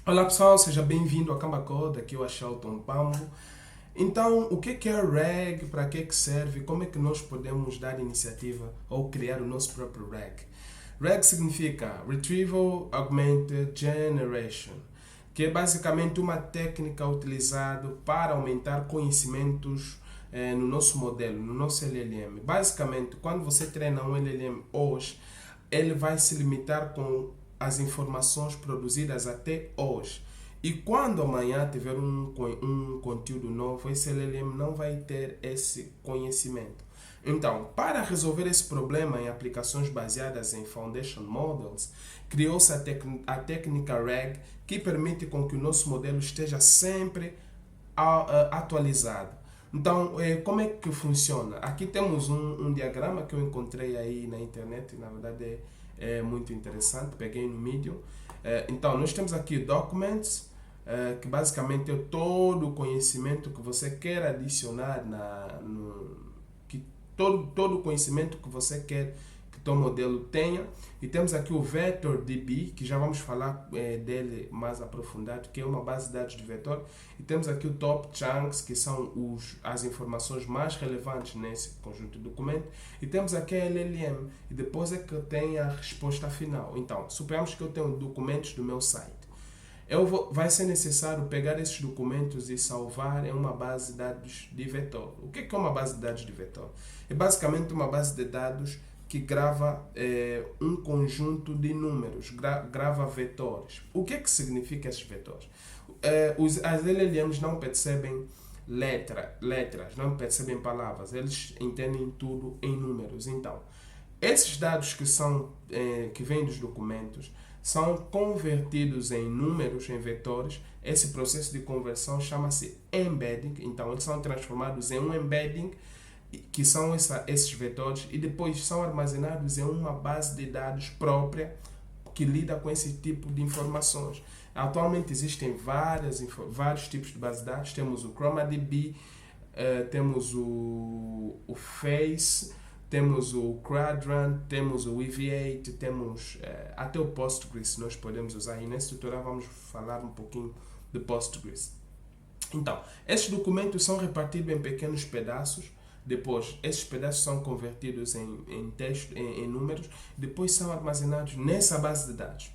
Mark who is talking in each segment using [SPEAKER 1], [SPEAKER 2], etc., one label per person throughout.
[SPEAKER 1] Olá pessoal, seja bem-vindo a Kamba Code, aqui é o Shelton Pambo. Então, o que é RAG, para que serve, como é que nós podemos dar iniciativa ou criar o nosso próprio RAG? RAG significa Retrieval Augmented Generation, que é basicamente uma técnica utilizada para aumentar conhecimentos no nosso modelo, no nosso LLM. Basicamente, quando você treina um LLM hoje, ele vai se limitar com as informações produzidas até hoje. E quando amanhã tiver um conteúdo novo, esse LLM não vai ter esse conhecimento. Então, para resolver esse problema em aplicações baseadas em Foundation Models, criou-se a técnica RAG, que permite com que o nosso modelo esteja sempre atualizado. Então, como é que funciona? Aqui temos um diagrama que eu encontrei aí na internet, na verdade é muito interessante, peguei no Medium. Então, nós temos aqui Documents, que basicamente é todo o conhecimento que você quer adicionar que todo o conhecimento que você quer que o teu modelo tenha. E temos aqui o VectorDB, que já vamos falar dele mais aprofundado, que é uma base de dados de vetor. E temos aqui o Top Chunks, que são as informações mais relevantes nesse conjunto de documentos. E temos aqui a LLM, e depois é que tem a resposta final. Então, suponhamos que eu tenho documentos do meu site. Vai ser necessário pegar esses documentos e salvar em uma base de dados de vetor. O que é uma base de dados de vetor? É basicamente uma base de dados que grava um conjunto de números, grava vetores. O que significa esses vetores? As LLMs não percebem letras, não percebem palavras, eles entendem tudo em números. Então, esses dados que vêm dos documentos são convertidos em números, em vetores. Esse processo de conversão chama-se embedding. Então, eles são transformados em um embedding, que são esses vetores, e depois são armazenados em uma base de dados própria que lida com esse tipo de informações. Atualmente existem vários tipos de base de dados. Temos o ChromaDB, temos o Face, temos o Quadrant, temos o EV8, temos até o Postgres nós podemos usar. E nesse tutorial vamos falar um pouquinho de Postgres. Então, esses documentos são repartidos em pequenos pedaços. Depois, esses pedaços são convertidos em texto, em números. Depois são armazenados nessa base de dados.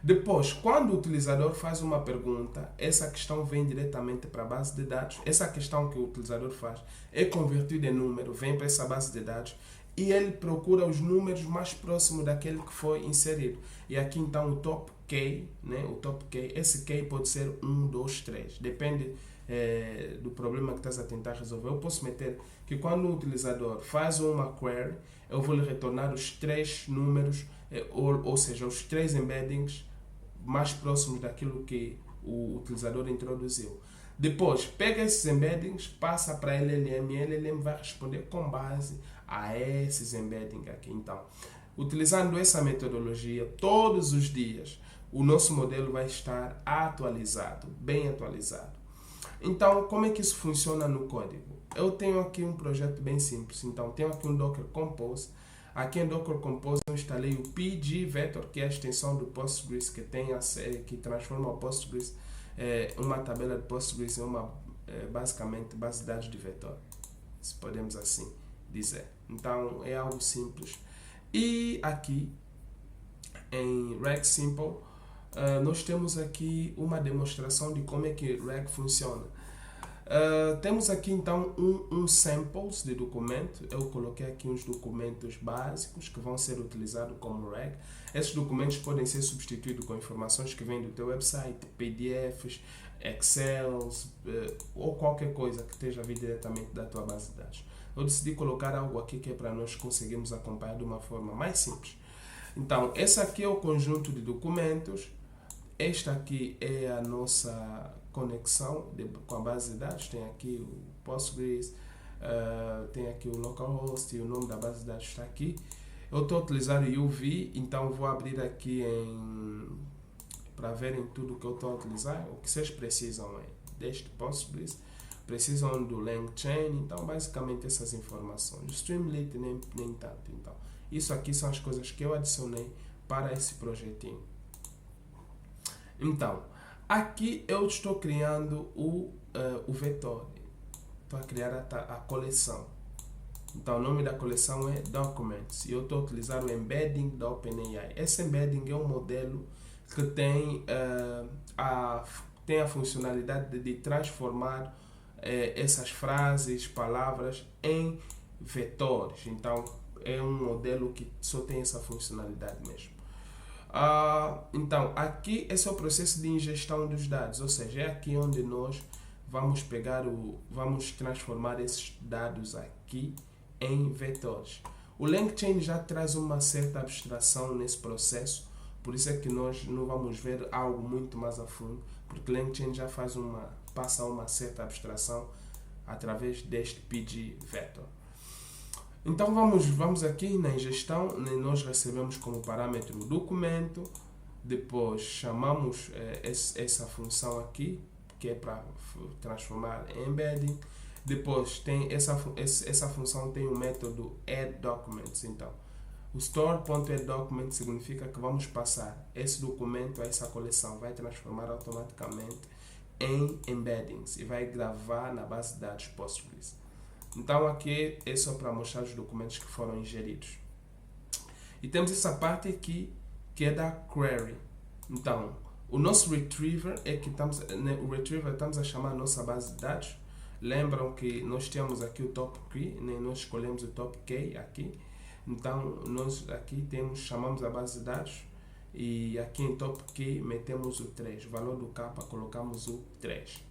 [SPEAKER 1] Depois, quando o utilizador faz uma pergunta, essa questão vem diretamente para a base de dados. Essa questão que o utilizador faz é convertida em número, vem para essa base de dados e ele procura os números mais próximos daquele que foi inserido. E aqui então o top key, né? O top key, esse key pode ser 1, 2, 3, depende do problema que estás a tentar resolver. Eu posso meter que quando o utilizador faz uma query, eu vou lhe retornar os três números, ou seja, os três embeddings mais próximos daquilo que o utilizador introduziu. Depois, pega esses embeddings, passa para a LLM e a LLM vai responder com base a esses embeddings aqui. Então, utilizando essa metodologia, todos os dias, o nosso modelo vai estar atualizado, bem atualizado. Então, como é que isso funciona no código? Eu tenho aqui um projeto bem simples. Então, tenho aqui um Docker Compose. Aqui em Docker Compose eu instalei o PG Vector, que é a extensão do Postgres, que transforma o Postgres, uma tabela de Postgres em uma, basicamente, base de dados de vetor, se podemos assim dizer. Então, é algo simples. E aqui, em RAG Simple, nós temos aqui uma demonstração de como é que RAG funciona. Temos aqui então uns samples de documento. Eu coloquei aqui uns documentos básicos que vão ser utilizados como RAG. Esses documentos podem ser substituídos com informações que vêm do teu website, PDFs, Excels, ou qualquer coisa que esteja vindo diretamente da tua base de dados. Eu decidi colocar algo aqui que é para nós conseguirmos acompanhar de uma forma mais simples. Então, esse aqui é o conjunto de documentos. Esta aqui é a nossa conexão com a base de dados. Tem aqui o Postgres, tem aqui o localhost e o nome da base de dados está aqui. Eu estou utilizando o UV, então vou abrir aqui para verem tudo que eu estou a utilizar. O que vocês precisam é deste Postgres, precisam do LangChain, então basicamente essas informações. O Streamlit nem tanto. Então, isso aqui são as coisas que eu adicionei para esse projetinho. Então, Aqui eu estou criando o vetor. Estou a criar a coleção. Então, o nome da coleção é Documents. E eu estou a utilizar o embedding da OpenAI. Esse embedding é um modelo que tem a funcionalidade de transformar essas frases, palavras em vetores. Então, é um modelo que só tem essa funcionalidade mesmo. Então, aqui esse é o processo de ingestão dos dados, ou seja, é aqui onde nós vamos vamos transformar esses dados aqui em vetores. O LangChain já traz uma certa abstração nesse processo, por isso é que nós não vamos ver algo muito mais a fundo, porque o LangChain já passa uma certa abstração através deste pgvector. Então vamos aqui na ingestão, nós recebemos como parâmetro o documento, depois chamamos essa função aqui, que é para transformar em embedding. Depois tem essa função tem o método addDocuments. Então, o store.addDocument significa que vamos passar esse documento a essa coleção, vai transformar automaticamente em embeddings e vai gravar na base de dados Postgres. Então aqui é só para mostrar os documentos que foram ingeridos. E temos essa parte aqui que é da query. Então, o nosso retriever é que estamos a chamar a nossa base de dados. Lembram que nós temos aqui o top key, né? Nós escolhemos o top key aqui. Então, nós aqui chamamos a base de dados e aqui em top key metemos o 3. O valor do capa colocamos o 3.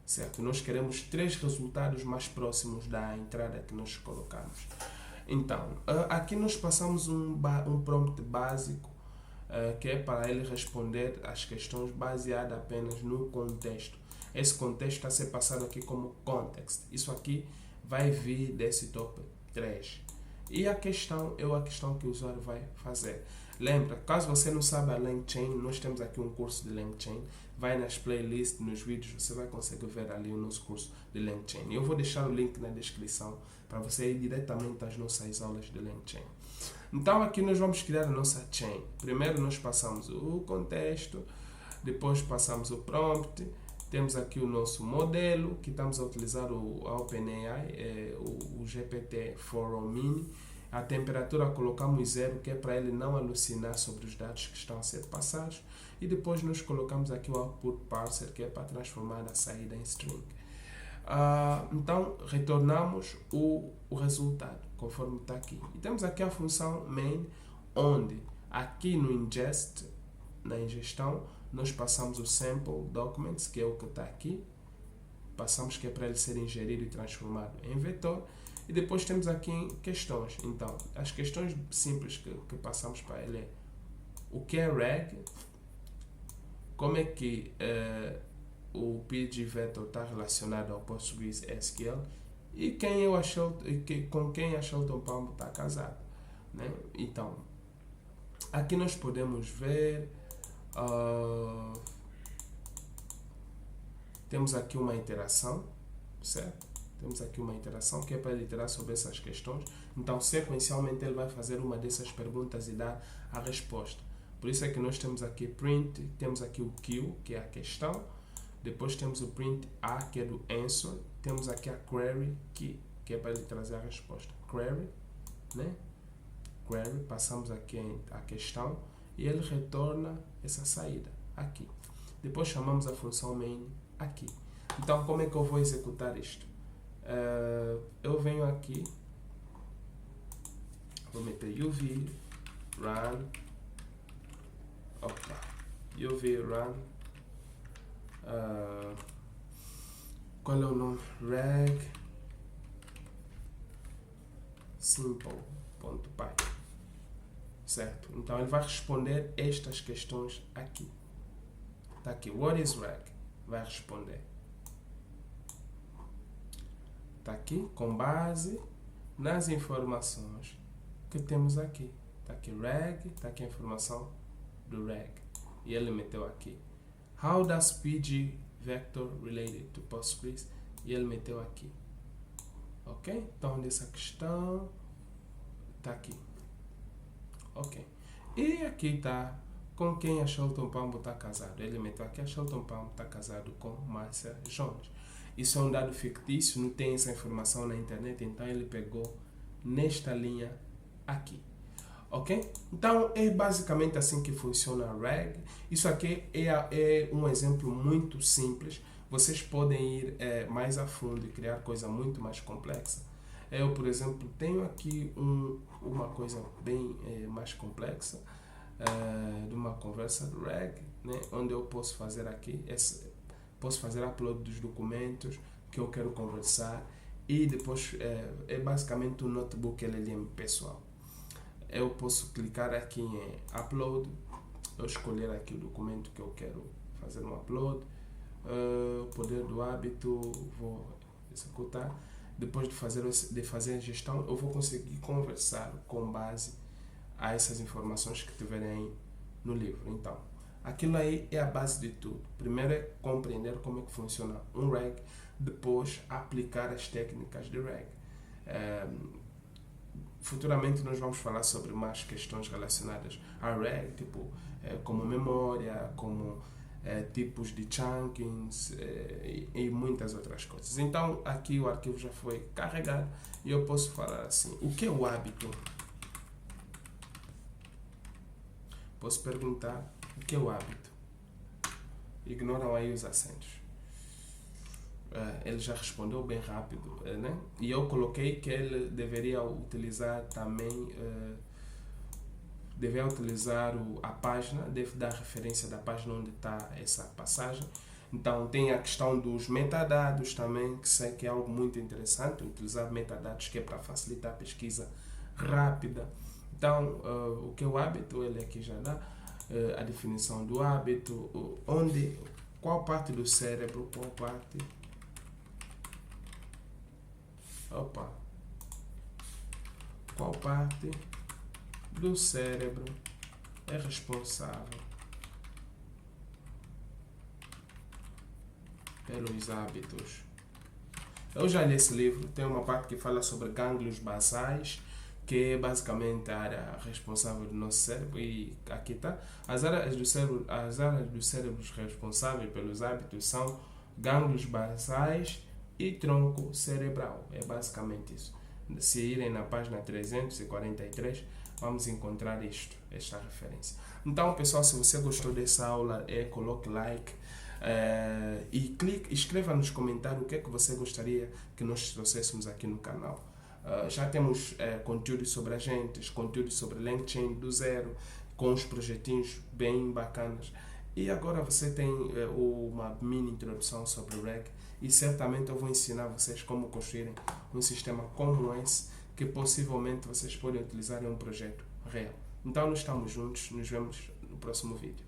[SPEAKER 1] Certo? Nós queremos 3 resultados mais próximos da entrada que nós colocamos. Então, aqui nós passamos um prompt básico que é para ele responder as questões baseado apenas no contexto. Esse contexto está a ser passado aqui como context. Isso aqui vai vir desse top 3. E a questão é a questão que o usuário vai fazer. Lembra, caso você não saiba a LangChain, nós temos aqui um curso de LangChain. Vai nas playlists, nos vídeos, você vai conseguir ver ali o nosso curso de LangChain. Eu vou deixar o link na descrição para você ir diretamente às nossas aulas de LangChain. Então aqui nós vamos criar a nossa chain. Primeiro nós passamos o contexto, depois passamos o prompt, temos aqui o nosso modelo, que estamos a utilizar a OpenAI, o GPT-4o Mini. A temperatura colocamos 0, que é para ele não alucinar sobre os dados que estão a ser passados. E depois nós colocamos aqui o output parser, que é para transformar a saída em string. Então retornamos o resultado, conforme está aqui. E temos aqui a função main, onde aqui no ingest, na ingestão, nós passamos o sample documents, que é o que está aqui. Passamos que é para ele ser ingerido e transformado em vetor. E depois temos aqui questões. Então, as questões simples que passamos para ele é o que é reg, como é que o pgvector está relacionado ao PostgreSQL e com quem a Shelton Palm está casado. Né? Então, aqui nós podemos ver, temos aqui uma interação, certo? Temos aqui uma interação que é para ele iterar sobre essas questões. Então, sequencialmente, ele vai fazer uma dessas perguntas e dar a resposta. Por isso é que nós temos aqui print, temos aqui o Q, que é a questão. Depois temos o print A, que é do answer. Temos aqui a query, que é para ele trazer a resposta. Query, né? Query, passamos aqui a questão e ele retorna essa saída aqui. Depois chamamos a função main aqui. Então, como é que eu vou executar isto? Eu venho aqui, vou meter uv run, uv run, qual é o nome? Reg simple.py, certo? Então ele vai responder estas questões aqui. Está aqui, what is reg? Vai responder. Está aqui, com base nas informações que temos aqui. Está aqui reg, está aqui a informação do reg. E ele meteu aqui. How does pgvector related to Postgres? E ele meteu aqui. Ok? Então, dessa questão está aqui. Ok. E aqui está com quem a Shelton Pambo está casado. Ele meteu aqui, a Shelton Pambo está casado com Márcia Jones. Isso é um dado fictício, não tem essa informação na internet, então ele pegou nesta linha aqui. Ok? Então é basicamente assim que funciona a RAG. Isso aqui é um exemplo muito simples. Vocês podem ir mais a fundo e criar coisa muito mais complexa. Eu, por exemplo, tenho aqui uma coisa bem mais complexa, de uma conversa RAG, né, onde eu posso fazer aqui, posso fazer upload dos documentos que eu quero conversar e depois é basicamente um notebook LLM pessoal. Eu posso clicar aqui em upload, eu escolher aqui o documento que eu quero fazer um upload, poder do hábito, vou executar. Depois de fazer a gestão, eu vou conseguir conversar com base a essas informações que tiverem aí no livro. Então, aquilo aí é a base de tudo. Primeiro é compreender como é que funciona um RAG, depois aplicar as técnicas de RAG. Futuramente nós vamos falar sobre mais questões relacionadas a RAG, tipo como memória, como tipos de chunkings e muitas outras coisas. Então aqui o arquivo já foi carregado e eu posso falar assim, o que é o hábito? Posso perguntar o que é o hábito? Ignoram aí os acentos. Ele já respondeu bem rápido, né? E eu coloquei que ele deveria utilizar também, deveria utilizar a página, deve dar referência da página onde está essa passagem. Então tem a questão dos metadados também, que sei que é algo muito interessante, utilizar metadados que é para facilitar a pesquisa rápida. Então, o que é o hábito? Ele aqui já dá a definição do hábito, qual parte do cérebro, qual parte do cérebro é responsável pelos hábitos. Eu já li esse livro, tem uma parte que fala sobre gânglios basais, que é basicamente a área responsável do nosso cérebro, e aqui está. As áreas do cérebro responsáveis pelos hábitos são gânglios basais e tronco cerebral. É basicamente isso. Se irem na página 343, vamos encontrar esta referência. Então, pessoal, se você gostou dessa aula, coloque like e escreva nos comentários o que é que você gostaria que nós trouxéssemos aqui no canal. Já temos conteúdos sobre agentes, conteúdos sobre LangChain do zero, com os projetinhos bem bacanas. E agora você tem uma mini introdução sobre o RAG, e certamente eu vou ensinar vocês como construírem um sistema como esse, que possivelmente vocês podem utilizar em um projeto real. Então, nós estamos juntos, nos vemos no próximo vídeo.